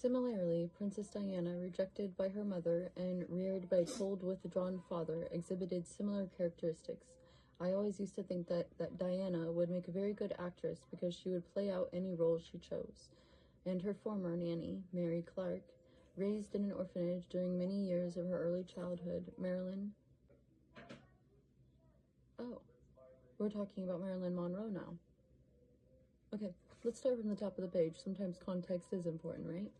Similarly, Princess Diana, rejected by her mother and reared by a cold, withdrawn father, exhibited similar characteristics. I always used to think that Diana would make a very good actress because she would play out any role she chose. And her former nanny, Mary Clark, raised in an orphanage during many years of her early childhood, Marilyn. Oh, we're talking about Marilyn Monroe now. Okay, let's start from the top of the page. Sometimes context is important, right?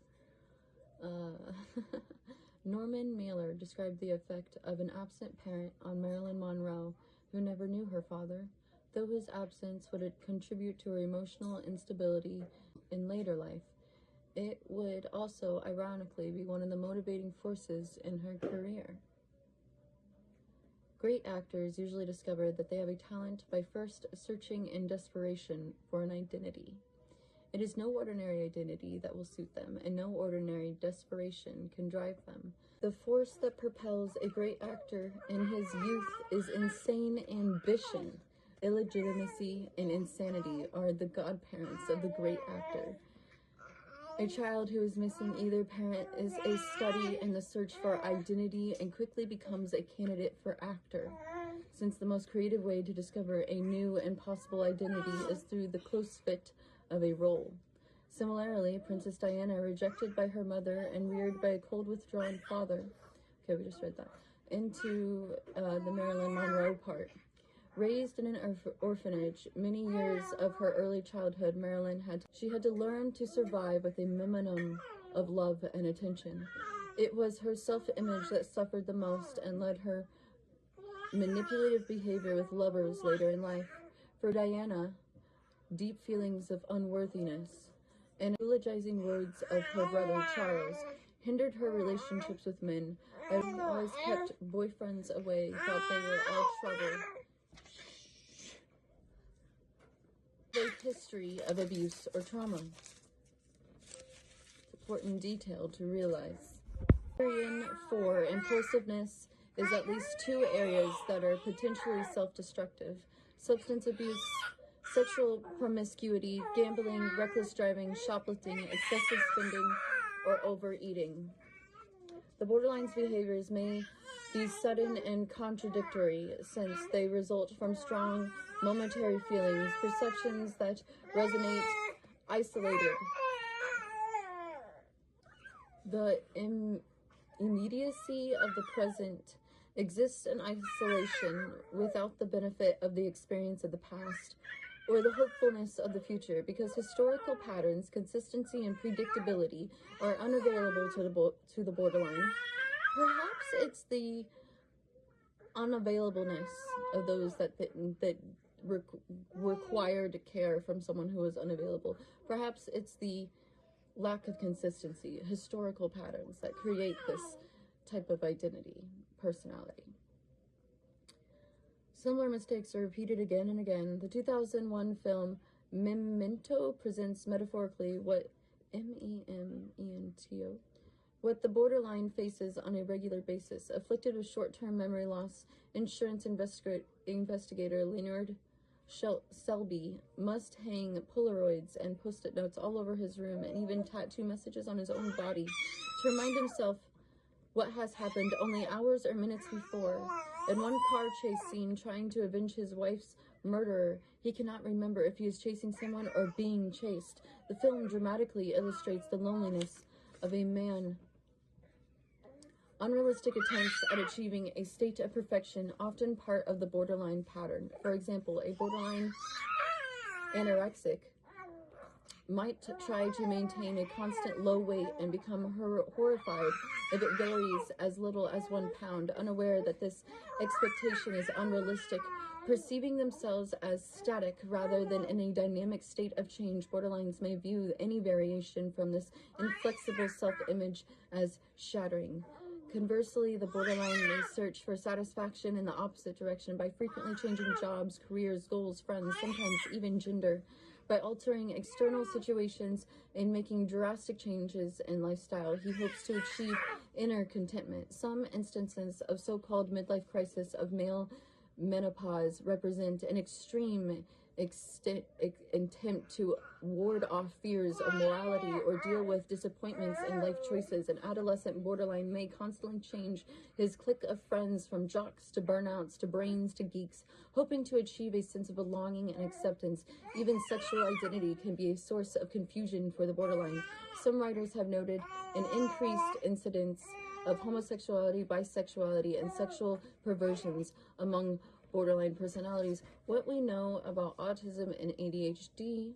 Norman Mailer described the effect of an absent parent on Marilyn Monroe, who never knew her father, though his absence would contribute to her emotional instability in later life. It would also, ironically, be one of the motivating forces in her career. Great actors usually discover that they have a talent by first searching in desperation for an identity. It is no ordinary identity that will suit them, and no ordinary desperation can drive them. The force that propels a great actor in his youth is insane ambition. Illegitimacy and insanity are the godparents of the great actor. A child who is missing either parent is a study in the search for identity and quickly becomes a candidate for actor, since the most creative way to discover a new and possible identity is through the close fit of a role. Similarly, Princess Diana, rejected by her mother and reared by a cold, withdrawn father, okay, we just read that, into the Marilyn Monroe part. Raised in an orphanage many years of her early childhood, Marilyn had to learn to survive with a minimum of love and attention. It was her self-image that suffered the most and led her manipulative behavior with lovers later in life. For Diana, deep feelings of unworthiness and eulogizing words of her brother Charles hindered her relationships with men. I always kept boyfriends away, thought they were all trouble. A history of abuse or trauma. It's important detail to realize. Criterion for impulsiveness is at least two areas that are potentially self-destructive: substance abuse, sexual promiscuity, gambling, reckless driving, shoplifting, excessive spending, or overeating. The borderline's behaviors may be sudden and contradictory, since they result from strong momentary feelings, perceptions that resonate isolated. The immediacy of the present exists in isolation without the benefit of the experience of the past or the hopefulness of the future, because historical patterns, consistency, and predictability are unavailable to the borderline. Perhaps it's the unavailableness of those that required care from someone who is unavailable. Perhaps it's the lack of consistency, historical patterns that create this type of identity, personality. Similar mistakes are repeated again and again. The 2001 film Memento presents metaphorically what MEMENTO, what the borderline faces on a regular basis. Afflicted with short-term memory loss, insurance investigator Leonard Selby must hang Polaroids and Post-it notes all over his room and even tattoo messages on his own body to remind himself what has happened only hours or minutes before. In one car chase scene trying to avenge his wife's murderer, he cannot remember if he is chasing someone or being chased. The film dramatically illustrates the loneliness of a man. Unrealistic attempts at achieving a state of perfection, often part of the borderline pattern. For example, a borderline anorexic might try to maintain a constant low weight and become horrified if it varies as little as 1 pound, unaware that this expectation is unrealistic, perceiving themselves as static rather than in a dynamic state of change. Borderlines may view any variation from this inflexible self-image as shattering. Conversely, the borderline may search for satisfaction in the opposite direction by frequently changing jobs, careers, goals, friends, sometimes even gender. By altering external situations and making drastic changes in lifestyle, he hopes to achieve inner contentment. Some instances of so-called midlife crisis of male menopause represent an extreme attempt to ward off fears of morality or deal with disappointments in life choices. An adolescent borderline may constantly change his clique of friends from jocks to burnouts to brains to geeks, hoping to achieve a sense of belonging and acceptance. Even sexual identity can be a source of confusion for the borderline. Some writers have noted an increased incidence of homosexuality, bisexuality, and sexual perversions among borderline personalities. What we know about autism and ADHD,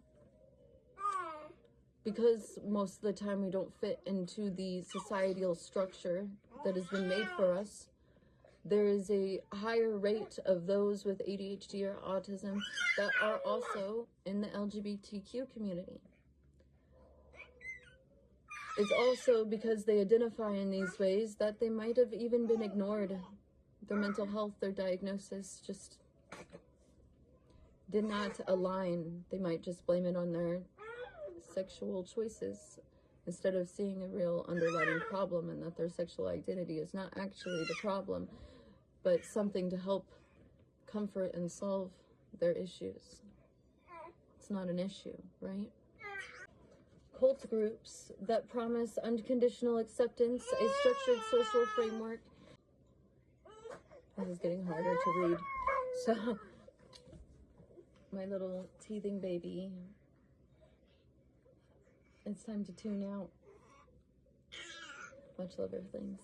because most of the time we don't fit into the societal structure that has been made for us, there is a higher rate of those with ADHD or autism that are also in the LGBTQ community. It's also because they identify in these ways that they might have even been ignored. Their mental health, their diagnosis just did not align. They might just blame it on their sexual choices instead of seeing a real underlying problem, and that their sexual identity is not actually the problem, but something to help comfort and solve their issues. It's not an issue, right? Cult groups that promise unconditional acceptance, a structured social framework. This is getting harder to read. So, my little teething baby, it's time to tune out. Much love, everything.